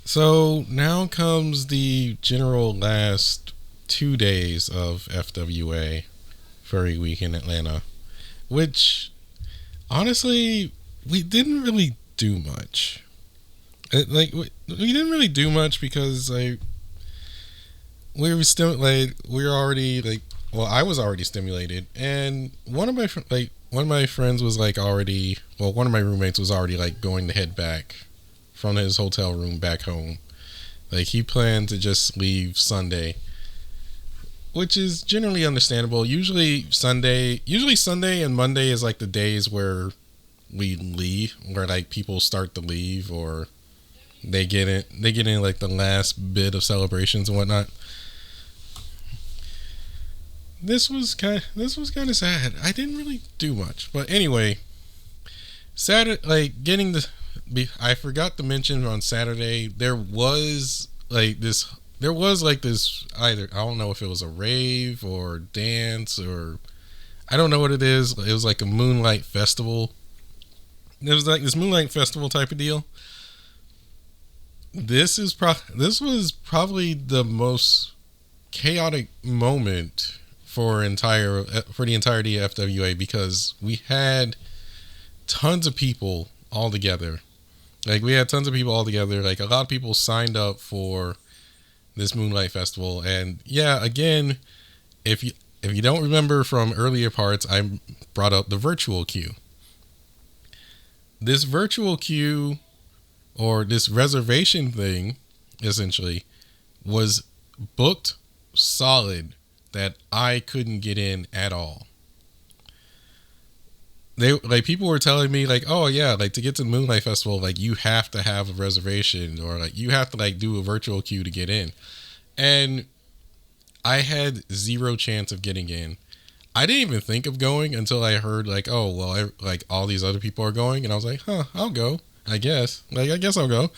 So now comes the general last 2 days of FWA Furry Week in Atlanta, which honestly we didn't really do much. We didn't really do much because we were still we were already I was already stimulated, and one of my friends was one of my roommates was already going to head back from his hotel room back home. He planned to just leave Sunday, which is generally understandable. Usually Sunday and Monday is the days where we leave, where people start to leave, or they get in the last bit of celebrations and whatnot. This was kind of sad. I didn't really do much, but anyway, Saturday, I forgot to mention on Saturday there was this either, I don't know if it was a rave or dance, or I don't know what it is. It was a moonlight festival. It was this moonlight festival type of deal. This was probably the most chaotic moment for the entirety of FWA, because we had tons of people all together. A lot of people signed up for this Moonlight Festival. And yeah, again, if you don't remember from earlier parts, I brought up the virtual queue. This virtual queue, or this reservation thing, essentially, was booked solid that I couldn't get in at all. People were telling me oh yeah, to get to the Moonlight Festival, you have to have a reservation, or you have to do a virtual queue to get in. And I had zero chance of getting in. I didn't even think of going until I heard oh well, all these other people are going, and I was I'll go, I guess. I guess I'll go.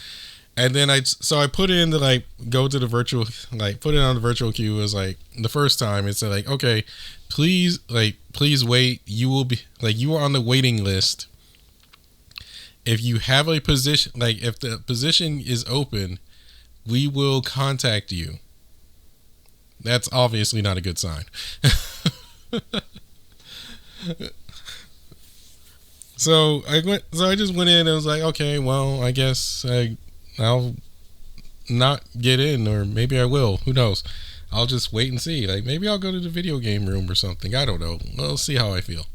And then I put in the go to the virtual, put it on the virtual queue. It was the first time it said okay, please wait. You will be you are on the waiting list. If you have a position, if the position is open, we will contact you. That's obviously not a good sign. So I just went in and was okay, well, I guess I'll not get in, or maybe I will. Who knows? I'll just wait and see. Maybe I'll go to the video game room or something. I don't know. We'll see how I feel.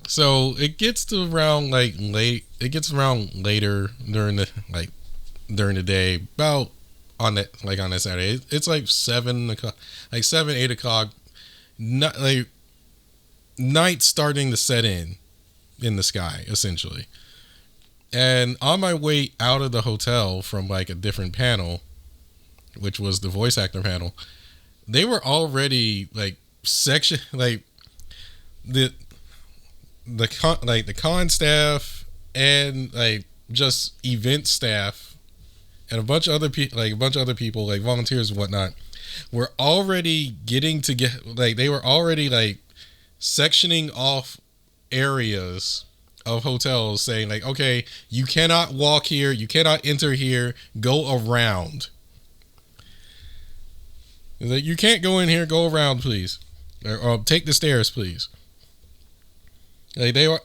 So it gets to around late. It gets around later during the day, about on that Saturday. It's 7 o'clock, 7-8 o'clock. Not night starting to set in the sky, essentially. And on my way out of the hotel from a different panel, which was the voice actor panel, they were already section the con staff, and just event staff, and a bunch of other people volunteers and whatnot, were already they were already sectioning off areas of hotels, saying okay, you cannot walk here, you cannot enter here, go around. You can't go in here, go around, please, or take the stairs, please. They were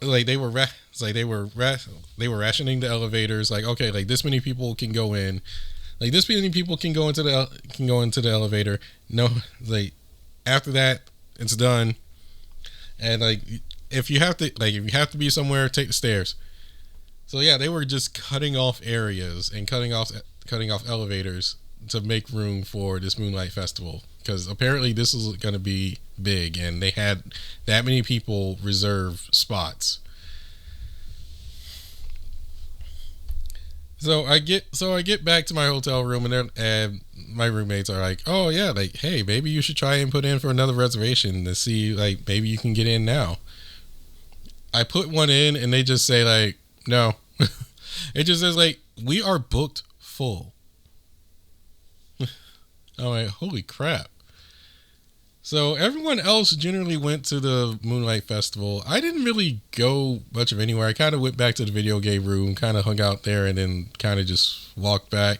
rationing the elevators. Okay, this many people can go in, this many people can go into the elevator. No, after that, it's done. And if you have to be somewhere, take the stairs. So yeah, they were just cutting off areas and cutting off elevators to make room for this Moonlight Festival, because apparently this is going to be big, and they had that many people reserve spots. So I get back to my hotel room, and my roommates are oh yeah, hey, maybe you should try and put in for another reservation to see maybe you can get in now. I put one in, and they just say no. It just says we are booked full. I'm holy crap. So everyone else generally went to the Moonlight Festival. I didn't really go much of anywhere. I kind of went back to the video game room, kind of hung out there, and then kind of just walked back.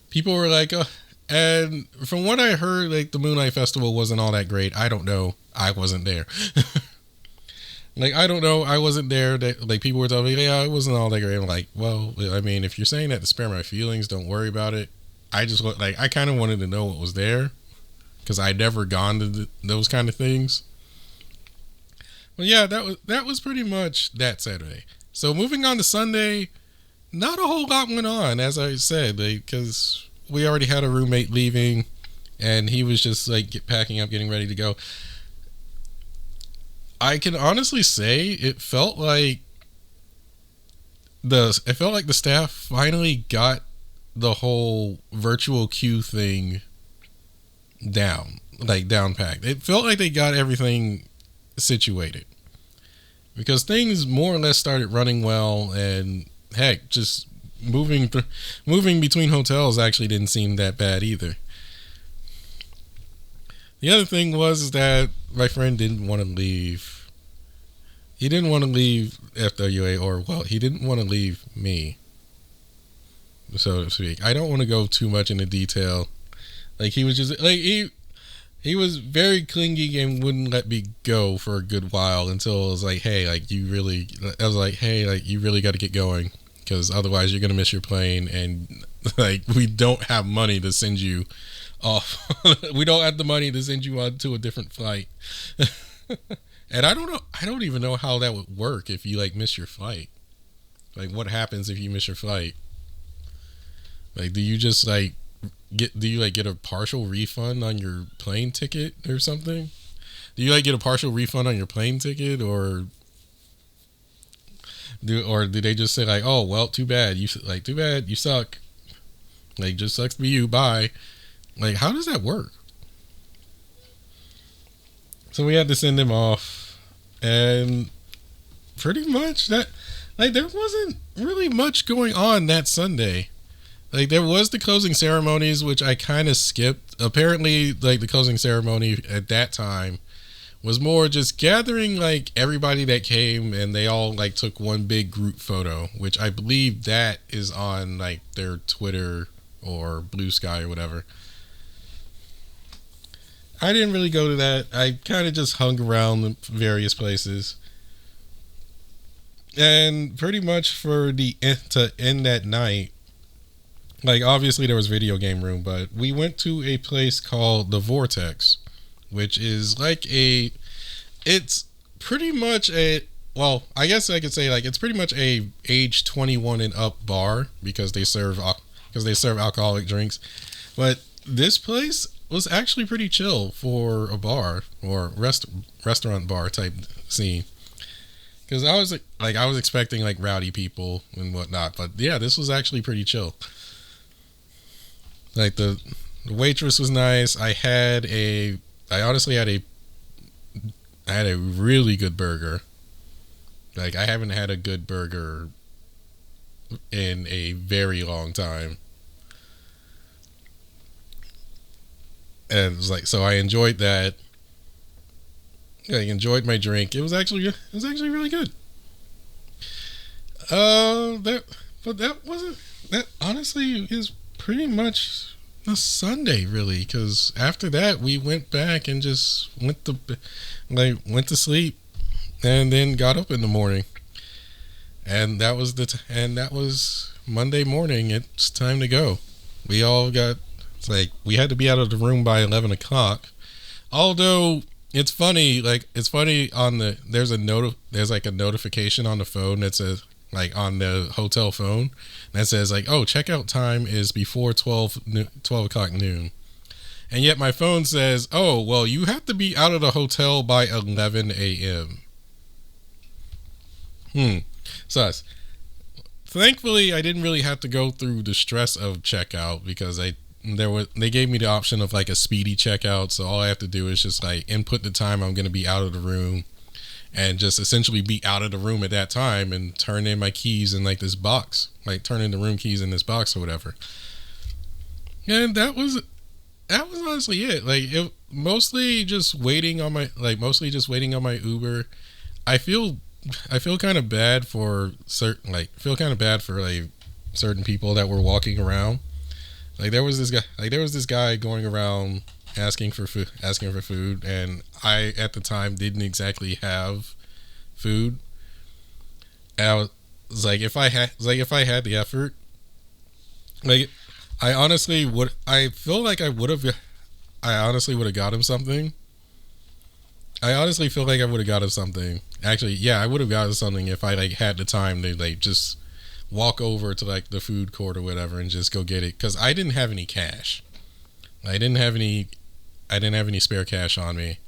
People were like, and from what I heard, like the Moonlight Festival wasn't all that great. I don't know. I wasn't there. Like, I don't know. I wasn't there. Like, people were telling me, yeah, it wasn't all that great. I'm like, well, I mean, if you're saying that to spare my feelings, don't worry about it. I kind of wanted to know what was there because I'd never gone to those kind of things. But yeah, that was pretty much that Saturday. So moving on to Sunday, not a whole lot went on, as I said, because we already had a roommate leaving, and he was just like packing up, getting ready to go. I can honestly say it felt like the staff finally got the whole virtual queue thing down packed. It felt like they got everything situated because things more or less started running well, and heck, just moving between hotels actually didn't seem that bad either. The other thing was that my friend didn't want to leave. He didn't want to leave FWA, or well, he didn't want to leave me, so to speak. I don't want to go too much into detail. Like, he was just like he was very clingy and wouldn't let me go for a good while until I was like, hey, like you really got to get going because otherwise you're gonna miss your plane, and like we don't have money to send you off. We don't have the money to send you on to a different flight. And I don't even know how that would work if you like miss your flight. Like, what happens if you miss your flight? Like, do you just like get a partial refund on your plane ticket or something? Do you like get a partial refund on your plane ticket, or do they just say like, oh well, too bad you suck, like just sucks to be you, bye? Like, how does that work? So we had to send him off, and pretty much that, like, there wasn't really much going on that Sunday. Like, there was the closing ceremonies, which I kind of skipped. Apparently, like, the closing ceremony at that time was more just gathering, like, everybody that came, and they all, like, took one big group photo, which I believe that is on, like, their Twitter or BlueSky or whatever. I didn't really go to that. I kind of just hung around various places. And pretty much to end that night, like, obviously there was video game room, but we went to a place called the Vortex, which is like it's pretty much well, I guess I could say, like, it's pretty much a age 21 and up bar because they serve alcoholic drinks. But this place was actually pretty chill for a bar or restaurant bar type scene. Because I was expecting like rowdy people and whatnot, but yeah, this was actually pretty chill. Like, the waitress was nice. I honestly had a really good burger. Like, I haven't had a good burger in a very long time. And it was like, so I enjoyed that. I enjoyed my drink. It was actually really good. That honestly is pretty much the Sunday, really, because after that we went back and just went to sleep, and then got up in the morning, and that was Monday morning. It's time to go. It's like we had to be out of the room by 11 o'clock. Although it's funny there's like a notification on the phone that says, like, on the hotel phone that says like, oh, checkout time is before 12 o'clock noon. And yet my phone says, oh, well, you have to be out of the hotel by 11 a.m. Sus. Thankfully, I didn't really have to go through the stress of checkout because they gave me the option of like a speedy checkout. So all I have to do is just like input the time I'm going to be out of the room and just essentially be out of the room at that time and turn in my keys in like this box, like turn in the room keys in this box or whatever. And that was honestly it. Like, mostly just waiting on my Uber. I feel kind of bad for certain people that were walking around. Like there was this guy going around asking for food, and I at the time didn't exactly have food. And I was like, if I had the effort, like I honestly would. I feel like I would have. I honestly would have got him something. I honestly feel like I would have got him something. Actually, yeah, I would have gotten something if I like had the time to like just walk over to like the food court or whatever and just go get it, because I didn't have any cash. I didn't have any. I didn't have any spare cash on me,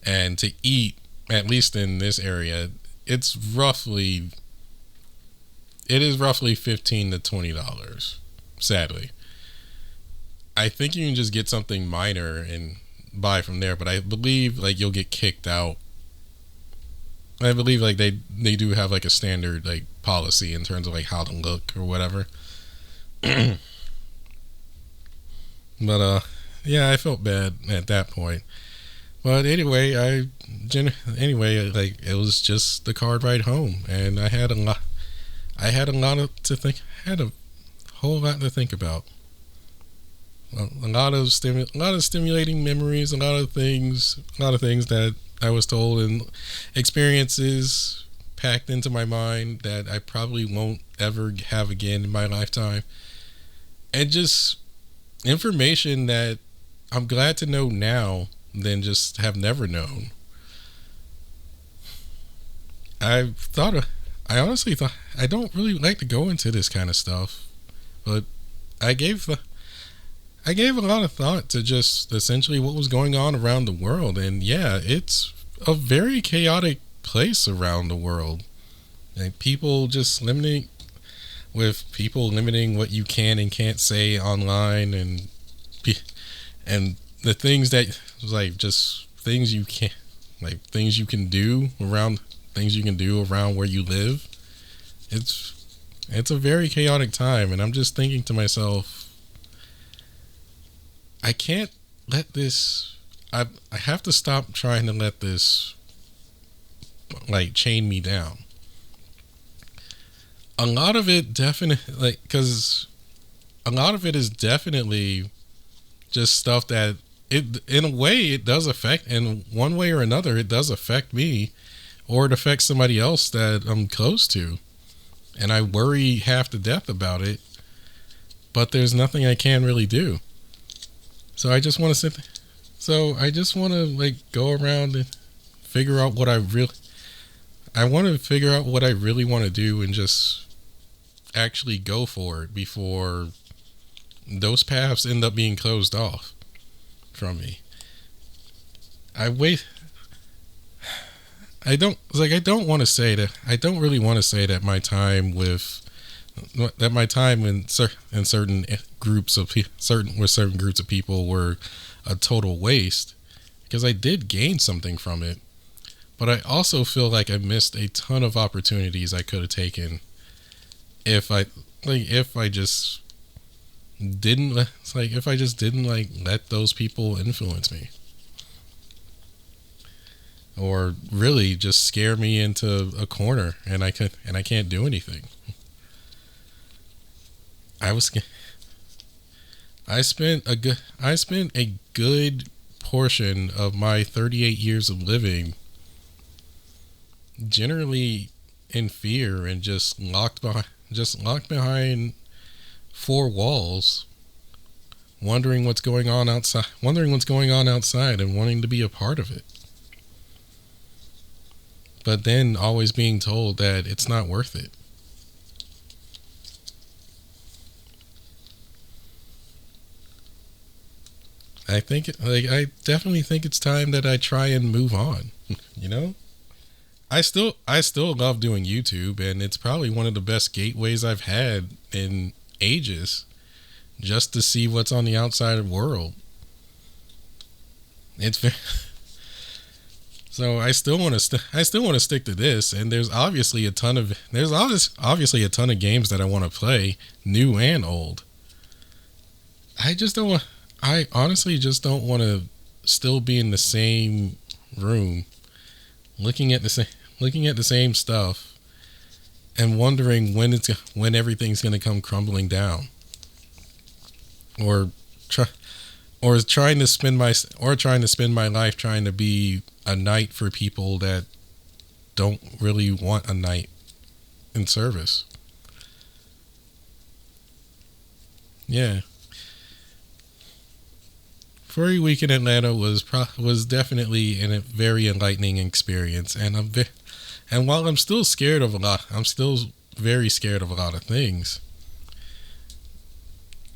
and to eat, at least in this area, it's roughly $15 to $20. Sadly, I think you can just get something minor and buy from there, but I believe like you'll get kicked out. I believe like they do have like a standard like policy in terms of like how to look or whatever. But yeah, I felt bad at that point. But anyway, like it was just the car ride home, and I had a lot. I had a lot to think. Had a whole lot to think about. A lot of stimulating memories, a lot of things that I was told, and experiences packed into my mind that I probably won't ever have again in my lifetime, and just information that I'm glad to know now than just have never known. I honestly thought I don't really like to go into this kind of stuff, but I gave a lot of thought to just essentially what was going on around the world. And yeah, it's a very chaotic place around the world. And people limiting what you can and can't say online, and the things that like just things you can like things you can do around where you live. It's a very chaotic time, and I'm just thinking to myself, I can't let this. I have to stop trying to let this like chain me down. A lot of it definitely, because a lot of it is definitely just stuff that in a way it does affect, in one way or another it does affect me, or it affects somebody else that I'm close to, and I worry half to death about it. But there's nothing I can really do. So I just want to like go around and figure out what I really want to do, and just actually go for it before those paths end up being closed off from me. I don't want to say that. I don't really want to say that my time in certain groups of people were a total waste, because I did gain something from it. But I also feel like I missed a ton of opportunities I could have taken if I just didn't let those people influence me, or really just scare me into a corner, and I can't do anything. I spent a good portion of my 38 years of living generally in fear, and just locked behind four walls, wondering what's going on outside, and wanting to be a part of it. But then always being told that it's not worth it. I definitely think it's time that I try and move on. You know? I still love doing YouTube, and it's probably one of the best gateways I've had in ages, just to see what's on the outside world. So I still want to stick to this, and there's obviously a ton of games that I want to play, new and old. I honestly just don't want to still be in the same room, looking at the same stuff, and wondering when everything's going to come crumbling down, or trying to spend my life trying to be a knight for people that don't really want a knight in service. Yeah. Furry Week in Atlanta was definitely a very enlightening experience, and while I'm still very scared of a lot of things.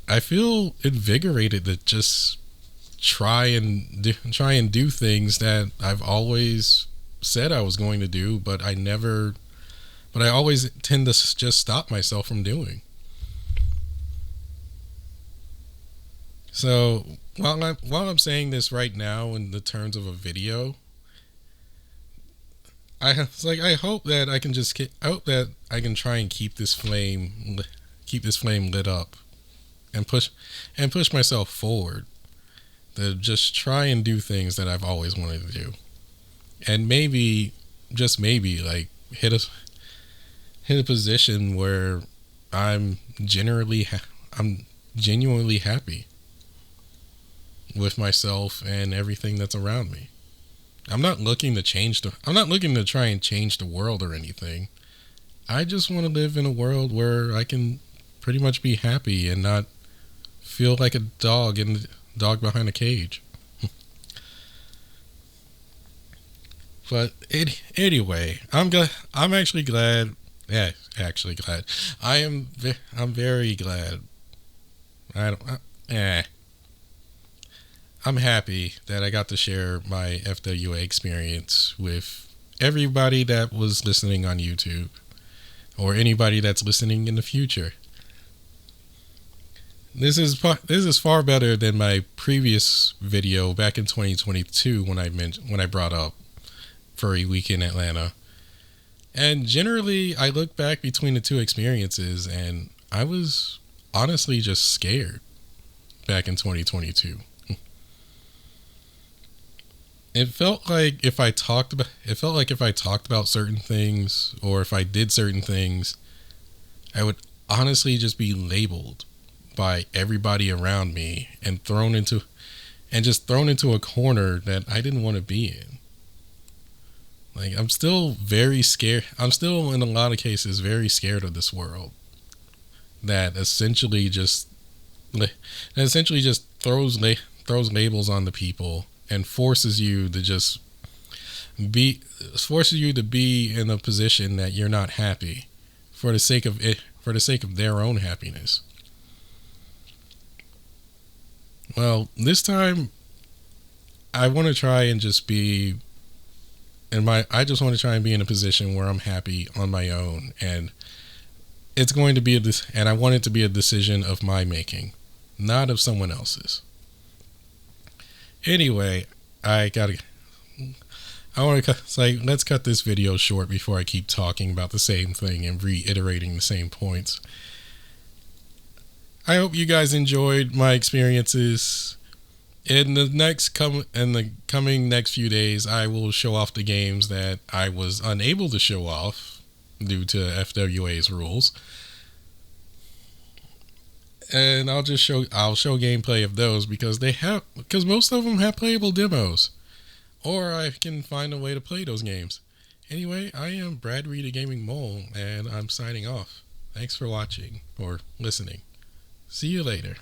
I feel invigorated to just try and do things that I've always said I was going to do, but I always tend to just stop myself from doing. So while I'm saying this right now in the terms of a video, I hope that I can try and keep this flame lit up, and push myself forward to just try and do things that I've always wanted to do, and maybe, just maybe, like hit a position where I'm genuinely happy with myself and everything that's around me. I'm not looking to try and change the world or anything. I just want to live in a world where I can pretty much be happy and not feel like a dog behind a cage. But anyway, I'm actually glad. Yeah, actually glad. I'm very glad. I'm happy that I got to share my FWA experience with everybody that was listening on YouTube, or anybody that's listening in the future. This is far better than my previous video back in 2022 when I brought up Furry Week in Atlanta. And generally, I look back between the two experiences, and I was honestly just scared back in 2022. It felt like if I talked about certain things, or if I did certain things, I would honestly just be labeled by everybody around me and thrown into a corner that I didn't want to be in. Like, I'm still very scared. I'm still, in a lot of cases, very scared of this world that essentially just throws labels on the people and forces you to be in a position that you're not happy for the sake of it, for the sake of their own happiness. Well, this time I want to try and just be I just want to try and be in a position where I'm happy on my own, and it's going to be and I want it to be a decision of my making, not of someone else's. Anyway, let's cut this video short before I keep talking about the same thing and reiterating the same points. I hope you guys enjoyed my experiences. In the coming next few days, I will show off the games that I was unable to show off due to FWA's rules. And I'll show gameplay of those because most of them have playable demos, or I can find a way to play those games. Anyway, I am Bradry the Gaming Mole, and I'm signing off. Thanks for watching or listening. See you later.